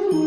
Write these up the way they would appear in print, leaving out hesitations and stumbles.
नमस्कार।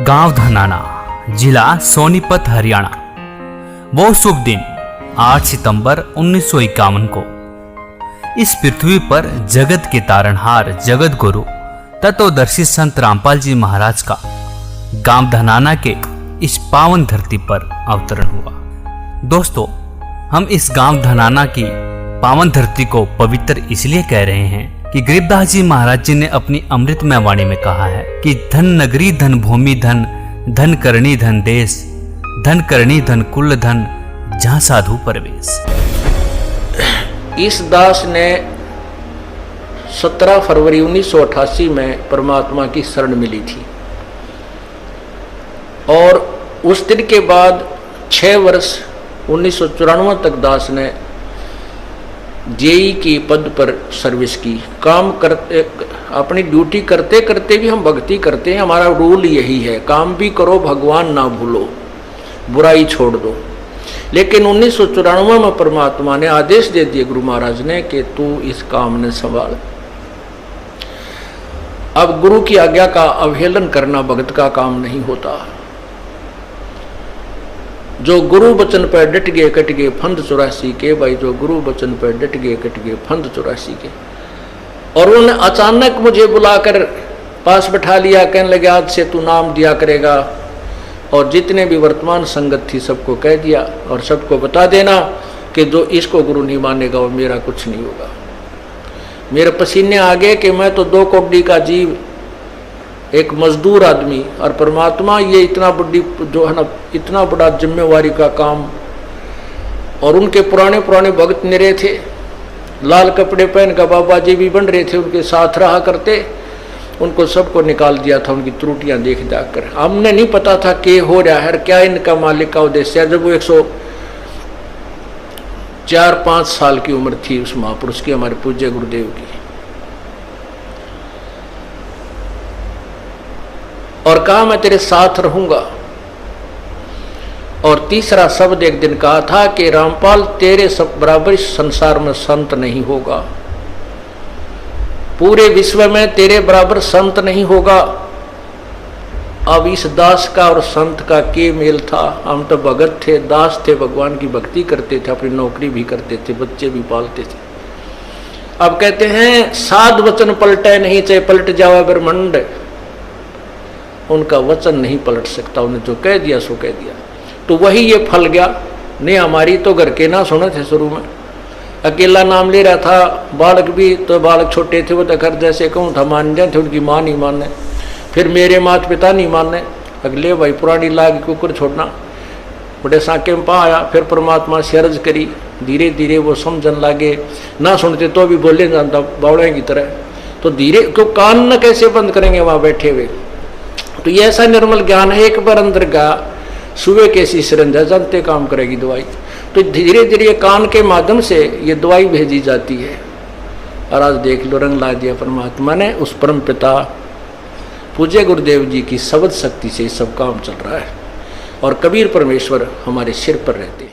गांव धनाना, जिला सोनीपत, हरियाणा। वो शुभ दिन 8 सितंबर 1951 को इस पृथ्वी पर जगत के तारणहार, जगत गुरु, तत्वदर्शी संत रामपाल जी महाराज का गांव धनाना के इस पावन धरती पर अवतरण हुआ। दोस्तों, हम इस गांव धनाना की पावन धरती को पवित्र इसलिए कह रहे हैं कि गरीबदास जी महाराज जी ने अपनी अमृतमय वाणी में कहा है कि धन नगरी, धन भूमि, धन धन करणी, धन देश, धन करणी, धन कुल, धन जहाँ साधु परवेश। इस दास ने 17 फरवरी 1988 में परमात्मा की शरण मिली थी और उस दिन के बाद 6 वर्ष 1994 तक दास ने जेई की पद पर सर्विस की। काम करते, अपनी ड्यूटी करते करते भी हम भक्ति करते हैं। हमारा रूल यही है, काम भी करो, भगवान ना भूलो, बुराई छोड़ दो। लेकिन 1994 में परमात्मा ने आदेश दे दिए गुरु महाराज ने कि तू इस काम ने संभाल। अब गुरु की आज्ञा का अवहेलन करना भगत का काम नहीं होता। जो गुरु वचन पर डट गए कट गए फंद 84 के। भाई, जो गुरु वचन पर डट गए कट गए फंद 84 के। और उन्होंने अचानक मुझे बुलाकर पास बैठा लिया, कहने लगे आज से तू नाम दिया करेगा। और जितने भी वर्तमान संगत थी सबको कह दिया और सबको बता देना कि जो इसको गुरु नहीं मानेगा वो मेरा कुछ नहीं होगा। मेरे पसीने आ गए कि मैं तो 2 कौड़ी का जीव, एक मजदूर आदमी, और परमात्मा ये इतना बड़ी जो है ना, इतना बड़ा जिम्मेवारी का काम। और उनके पुराने पुराने भक्त निरे थे, लाल कपड़े पहन कर बाबा जी भी बन रहे थे, उनके साथ रहा करते। उनको सबको निकाल दिया था उनकी त्रुटियां देख जाकर। हमने नहीं पता था कि हो रहा है, क्या इनका मालिक का उद्देश्य है। जब वो 104-5 साल की उम्र थी उस महापुरुष की, हमारे पूज्य गुरुदेव की, और कहा मैं तेरे साथ रहूंगा। और तीसरा शब्द एक दिन कहा था कि रामपाल तेरे सब बराबर इस संसार में संत नहीं होगा, पूरे विश्व में तेरे बराबर संत नहीं होगा। अब इस दास का और संत का के मेल था। हम तो भगत थे, दास थे, भगवान की भक्ति करते थे, अपनी नौकरी भी करते थे, बच्चे भी पालते थे। अब कहते हैं साध वचन पलटे नहीं, चाहे पलट जावा ब्रह्मांड, उनका वचन नहीं पलट सकता। उन्हें जो कह दिया सो कह दिया। तो वही ये फल गया। नहीं, हमारी तो घर के ना सुने थे। शुरू में अकेला नाम ले रहा था, बालक भी, तो बालक छोटे थे, वो तो घर जैसे कहूँ था मान जाते, उनकी माँ नहीं माने, फिर मेरे माता पिता नहीं माने। अगले भाई पुरानी लाग कुकर छोड़ना, बड़े साके में पा आया। फिर परमात्मा से अर्ज करी, धीरे धीरे वो समझन लागे। ना सुनते तो भी बोले जानता बावड़े की तरह। तो धीरे क्यों कान न कैसे बंद करेंगे वहाँ बैठे हुए। तो ये ऐसा निर्मल ज्ञान है, एक बार अंदर का सुबह कैसी सिरंजा जानते काम करेगी दवाई। तो धीरे धीरे कान के माध्यम से ये दवाई भेजी जाती है। और आज देख लो, रंग ला दिया परमात्मा ने। उस परम पिता पूज्य गुरुदेव जी की शब्द शक्ति से सब काम चल रहा है। और कबीर परमेश्वर हमारे सिर पर रहते।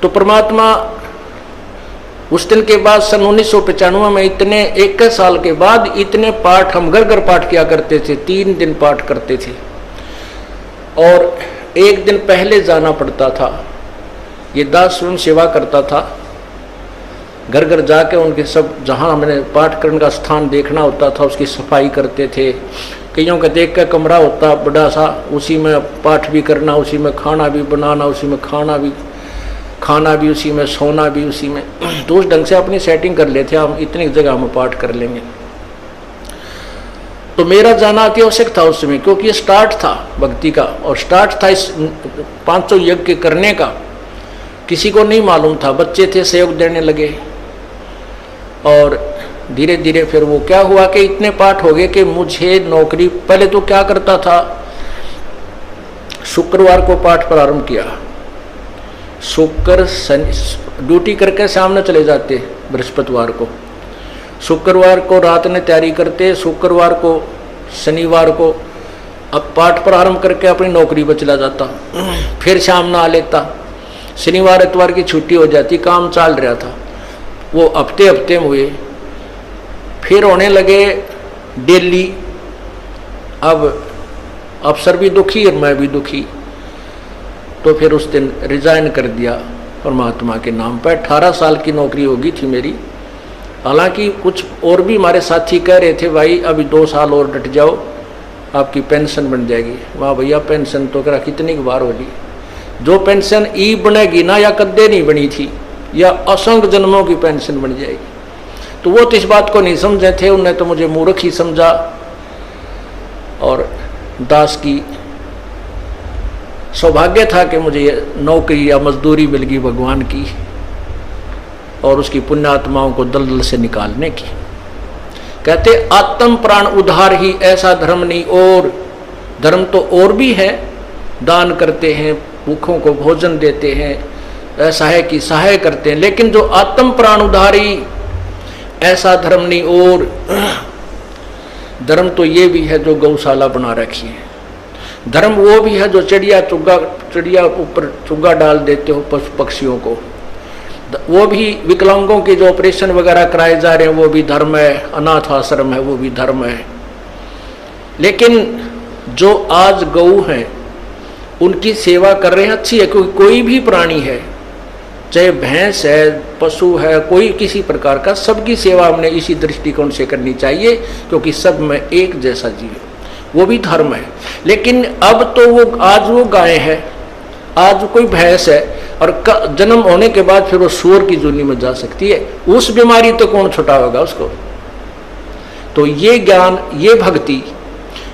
तो परमात्मा उस दिन के बाद सन 1995 में इतने 21 साल के बाद इतने पाठ हम घर घर पाठ किया करते थे। 3 दिन पाठ करते थे और एक दिन पहले जाना पड़ता था। ये दास स्वयं सेवा करता था, घर घर जाके उनके सब जहाँ हमने पाठ करने का स्थान देखना होता था उसकी सफाई करते थे। कईयों का देख कर कमरा होता बड़ा सा, उसी में पाठ भी करना, उसी में खाना भी बनाना, उसी में खाना भी उसी में, सोना भी उसी में। तो उस ढंग से अपनी सेटिंग कर लेते, हम इतनी जगह में पाठ कर लेंगे। तो मेरा जाना अति आवश्यक था उस समय, क्योंकि ये स्टार्ट था भक्ति का और स्टार्ट था इस 500 यज्ञ करने का। किसी को नहीं मालूम था, बच्चे थे सहयोग देने लगे। और धीरे धीरे फिर वो क्या हुआ कि इतने पाठ हो गए कि मुझे नौकरी, पहले तो क्या करता था, शुक्रवार को पाठ प्रारंभ किया, शुक्र शनि ड्यूटी करके सामने चले जाते, बृहस्पतिवार को, शुक्रवार को रात में तैयारी करते, शुक्रवार को शनिवार को अब पाठ प्रारंभ करके अपनी नौकरी पर चला जाता, फिर शाम ना लेता, शनिवार इतवार की छुट्टी हो जाती, काम चल रहा था। वो हफ्ते हफ्ते में हुए, फिर होने लगे डेली। अब अफसर भी दुखी और मैं भी दुखी, तो फिर उस दिन रिजाइन कर दिया परमात्मा के नाम पर। 18 साल की नौकरी होगी थी मेरी। हालांकि कुछ और भी हमारे साथी कह रहे थे भाई अभी 2 साल और डट जाओ, आपकी पेंशन बन जाएगी। वाह भैया, पेंशन तो करा कितनी बार होगी। जो पेंशन ई बनेगी ना, या कद्दे नहीं बनी थी, या असंख्य जन्मों की पेंशन बन जाएगी। तो वो तो इस बात को नहीं समझे थे, उन्होंने तो मुझे मूर्ख ही समझा। और दास की सौभाग्य था कि मुझे नौकरी या मजदूरी मिल गई भगवान की और उसकी पुण्यात्माओं को दलदल से निकालने की। कहते आत्म प्राण उद्धार ही ऐसा धर्म नहीं और। धर्म तो और भी है, दान करते हैं, भूखों को भोजन देते हैं, ऐसा है कि सहाय करते हैं, लेकिन जो आत्म प्राण उद्धारी ऐसा धर्म नहीं और। धर्म तो ये भी है जो गौशाला बना रखी है। धर्म वो भी है जो चिड़िया ऊपर चुग्गा डाल देते हो पशु पक्षियों को। वो भी विकलांगों के जो ऑपरेशन वगैरह कराए जा रहे हैं वो भी धर्म है। अनाथ आश्रम है वो भी धर्म है। लेकिन जो आज गऊ हैं उनकी सेवा कर रहे हैं, अच्छी है, क्योंकि कोई भी प्राणी है, चाहे भैंस है, पशु है, कोई किसी प्रकार का, सबकी सेवा हमने इसी दृष्टिकोण से करनी चाहिए, क्योंकि सब में एक जैसा जीव है, वो भी धर्म है। लेकिन अब तो वो आज वो गाय है, आज कोई भैंस है, और जन्म होने के बाद फिर वो सूअर की जूनी में जा सकती है। उस बीमारी तो कौन छुटावेगा उसको। तो ये ज्ञान, ये भक्ति,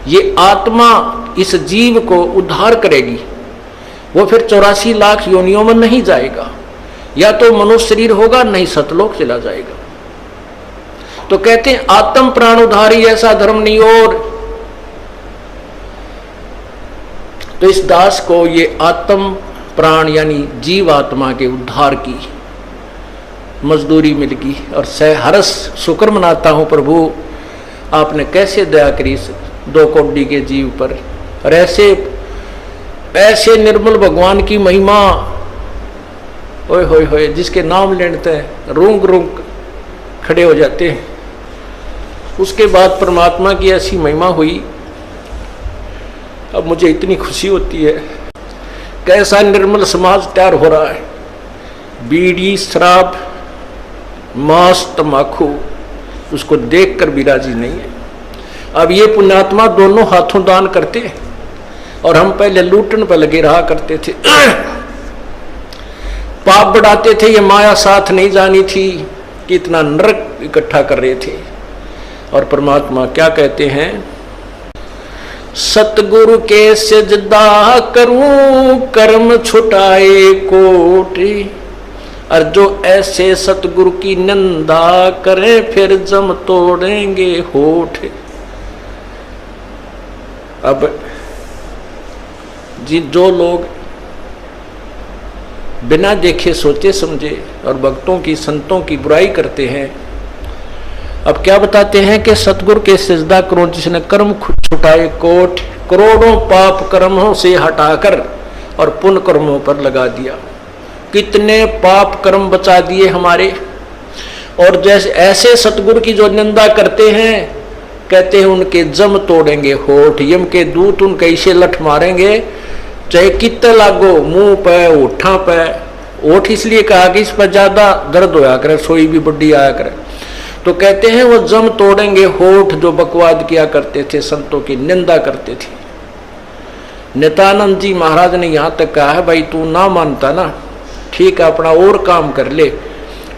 ये आत्मा इस जीव को उद्धार करेगी। वो फिर 84 लाख योनियों में नहीं जाएगा, या तो मनुष्य शरीर होगा, नहीं सतलोक चला जाएगा। तो कहते हैं आत्म प्राण उद्धारी ऐसा धर्म नहीं और। तो इस दास को ये आत्म प्राण यानी जीव आत्मा के उद्धार की मजदूरी मिल गई, और सहर्ष शुक्र मनाता हूं प्रभु, आपने कैसे दया करी 2 कौड़ी के जीव पर। और ऐसे निर्मल भगवान की महिमा, ओए होए होए, जिसके नाम लेते हैं रूंग रूंग खड़े हो जाते हैं। उसके बाद परमात्मा की ऐसी महिमा हुई, अब मुझे इतनी खुशी होती है। कैसा निर्मल समाज तैयार हो रहा है। बीड़ी, शराब, मांस, तंबाकू, उसको देखकर भी राजी नहीं है। अब ये पुण्यात्मा दोनों हाथों दान करते हैं, और हम पहले लूटन पर लगे रहा करते थे, पाप बढ़ाते थे। ये माया साथ नहीं जानी थी कि इतना नरक इकट्ठा कर रहे थे। और परमात्मा क्या कहते हैं, सतगुरु के सजदा करूं कर्म छुटाए कोटि, और जो ऐसे सतगुरु की निंदा करें फिर जम तोड़ेंगे होठ। अब जो लोग बिना देखे सोचे समझे और भक्तों की संतों की बुराई करते हैं, अब क्या बताते हैं कि सतगुरु के सजदा करो जिसने कर्म छुटाए कोट, करोड़ों पाप कर्मों से हटाकर और पुण्य कर्मों पर लगा दिया। कितने पाप कर्म बचा दिए हमारे। और जैसे ऐसे सतगुरु की जो निंदा करते हैं, कहते हैं उनके जम तोड़ेंगे होठ, यम के दूत उनके ऐसे लठ मारेंगे, चाहे कितने लागो, मुंह पे, होठा पे। होठ इसलिए कहा कि इस पर ज्यादा दर्द होया करे, सोई भी बड्डी आया करे। तो कहते हैं वो जम तोड़ेंगे होठ जो बकवाद किया करते थे, संतों की निंदा करते थे। नित्यानंद जी महाराज ने यहाँ तक कहा है, भाई तू ना मानता ना, ठीक है, अपना और काम कर ले,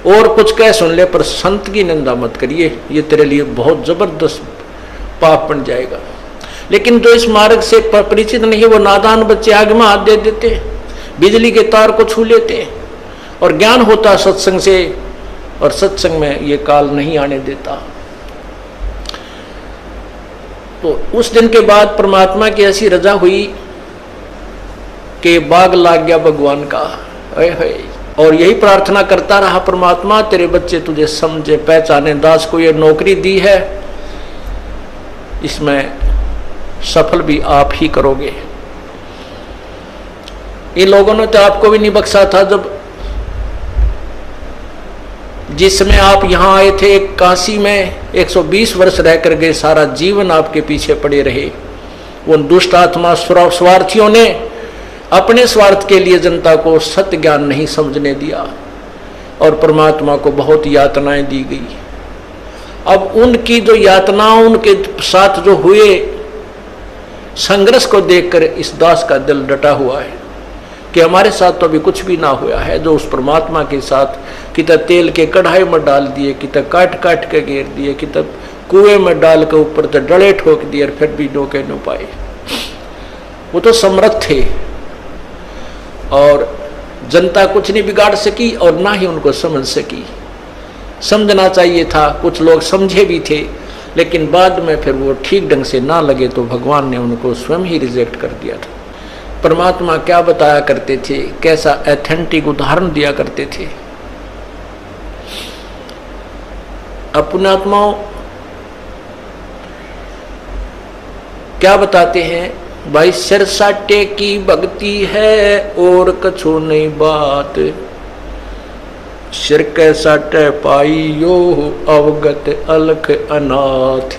और कुछ कह सुन ले, पर संत की निंदा मत करिए, ये तेरे लिए बहुत जबरदस्त पाप बन जाएगा। लेकिन जो इस मार्ग से परिचित नहीं है, वो नादान बच्चे आग में हाथ दे देते, बिजली के तार को छू लेते, और ज्ञान होता सत्संग से, और सत्संग में ये काल नहीं आने देता। तो उस दिन के बाद परमात्मा की ऐसी रजा हुई कि बाग लाग गया भगवान का। और यही प्रार्थना करता रहा, परमात्मा तेरे बच्चे तुझे समझे पहचाने। दास को ये नौकरी दी है, इसमें सफल भी आप ही करोगे। इन लोगों ने तो आपको भी नहीं बख्शा था जब जिस समय आप यहां आए थे काशी में 120 वर्ष रह कर गए, सारा जीवन आपके पीछे पड़े रहे। उन दुष्ट आत्मा स्वार्थियों ने अपने स्वार्थ के लिए जनता को सत्य ज्ञान नहीं समझने दिया और परमात्मा को बहुत यातनाएं दी गई। अब उनकी जो यातनाओं उनके साथ जो हुए संघर्ष को देखकर इस दास का दिल डटा हुआ है कि हमारे साथ तो अभी कुछ भी ना हुआ है। जो उस परमात्मा के साथ कितना तेल के कढ़ाई में डाल दिए, कितना काट काट के घेर दिए, कितना कुएं में डाल के ऊपर तो डले ठोक दिए और फिर भी डोके न पाए। वो तो समर्थ थे और जनता कुछ नहीं बिगाड़ सकी और ना ही उनको समझ सकी। समझना चाहिए था, कुछ लोग समझे भी थे, लेकिन बाद में फिर वो ठीक ढंग से ना लगे तो भगवान ने उनको स्वयं ही रिजेक्ट कर दिया था। परमात्मा क्या बताया करते थे, कैसा एथेंटिक उदाहरण दिया करते थे। अपने आत्माओं क्या बताते हैं, भाई सिर साटे की भक्ति है और कछु नहीं बात, सिर के साटे पाई यो अवगत अलख अनाथ।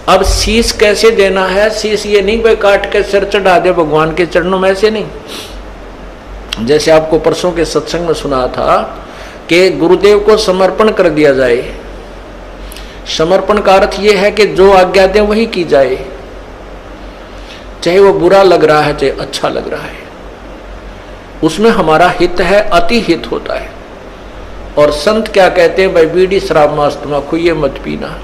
अब शीश कैसे देना है, शीश ये नहीं भाई काट के सिर चढ़ा दे भगवान के चरणों में, ऐसे नहीं। जैसे आपको परसों के सत्संग में सुना था कि गुरुदेव को समर्पण कर दिया जाए। समर्पण का अर्थ यह है कि जो आज्ञा दे वही की जाए, चाहे वो बुरा लग रहा है चाहे अच्छा लग रहा है, उसमें हमारा हित है, अति हित होता है। और संत क्या कहते हैं, भाई बीड़ी शराब मांस तम्बाकू ये मत पीना।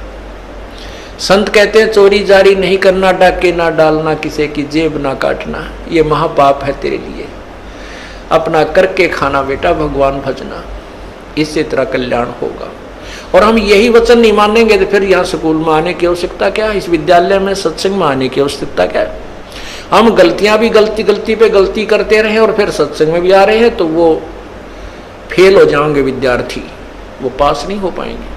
संत कहते हैं चोरी जारी नहीं करना, डाके ना डालना, किसी की जेब ना काटना, ये महापाप है तेरे लिए। अपना करके खाना बेटा, भगवान भजना, इससे तेरा कल्याण होगा। और हम यही वचन नहीं मानेंगे तो फिर यहाँ स्कूल में आने की आवश्यकता क्या है, इस विद्यालय में सत्संग में आने की आवश्यकता क्या है। हम गलतियां भी गलती पे गलती करते रहे और फिर सत्संग में भी आ रहे हैं तो वो फेल हो जाएंगे विद्यार्थी, वो पास नहीं हो पाएंगे।